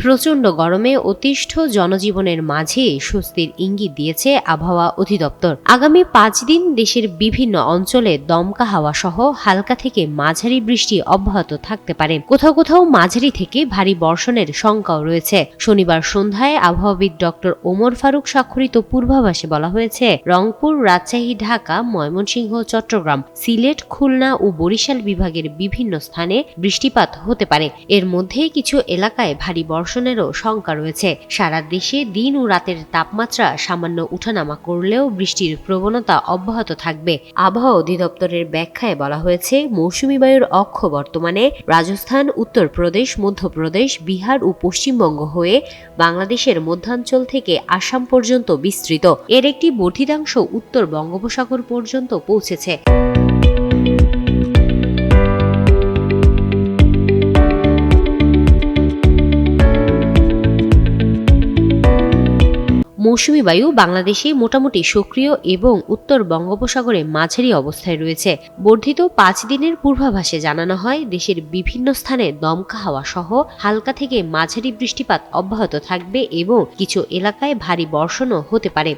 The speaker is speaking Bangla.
প্রচণ্ড গরমে অতিষ্ঠ জনজীবনের মাঝে স্বস্তির ইঙ্গিত দিয়েছে আবহাওয়া অধিদপ্তর। আগামী 5 দিন দেশের বিভিন্ন অঞ্চলে দমকা হাওয়া সহ হালকা থেকে মাঝারি বৃষ্টি অব্যাহত থাকতে পারে। কোথাও কোথাও মাঝারি থেকে ভারী বর্ষণের শঙ্কাও রয়েছে। শনিবার সন্ধ্যায় আবহাওয়াবিদ ডক্টর ওমর ফারুক স্বাক্ষরিত পূর্বাভাসে বলা হয়েছে, রংপুর, রাজশাহী, ঢাকা, ময়মনসিংহ, চট্টগ্রাম, সিলেট, খুলনা ও বরিশাল বিভাগের বিভিন্ন স্থানে বৃষ্টিপাত হতে পারে। এর মধ্যে কিছু এলাকায় ভারী বর্ষণেরও শঙ্কা রয়েছে। সারা দেশে দিন ও রাতের তাপমাত্রা সামান্য উঠানামা করলেও বৃষ্টির প্রবণতা অব্যাহত থাকবে। আবহাওয়া অধিদপ্তরের ব্যাখ্যায় বলা হয়েছে, মৌসুমী বায়ুর অক্ষ বর্তমানে রাজস্থান, উত্তরপ্রদেশ, মধ্যপ্রদেশ, বিহার ও পশ্চিমবঙ্গ হয়ে বাংলাদেশের মধ্যাঞ্চল থেকে আসাম পর্যন্ত বিস্তৃত। এর একটি বর্ধিতাংশ উত্তর বঙ্গোপসাগর পর্যন্ত পৌঁছেছে। মৌসুমী বায়ু বাংলাদেশে মোটামুটি সক্রিয় এবং উত্তর বঙ্গোপসাগরে মাঝারি অবস্থায় রয়েছে। বর্ধিত 5 দিনের পূর্বাভাসে জানানো হয়, দেশের বিভিন্ন স্থানে দমকা হাওয়া সহ হালকা থেকে মাঝারি বৃষ্টিপাত অব্যাহত থাকবে এবং কিছু এলাকায় ভারী বর্ষণও হতে পারে।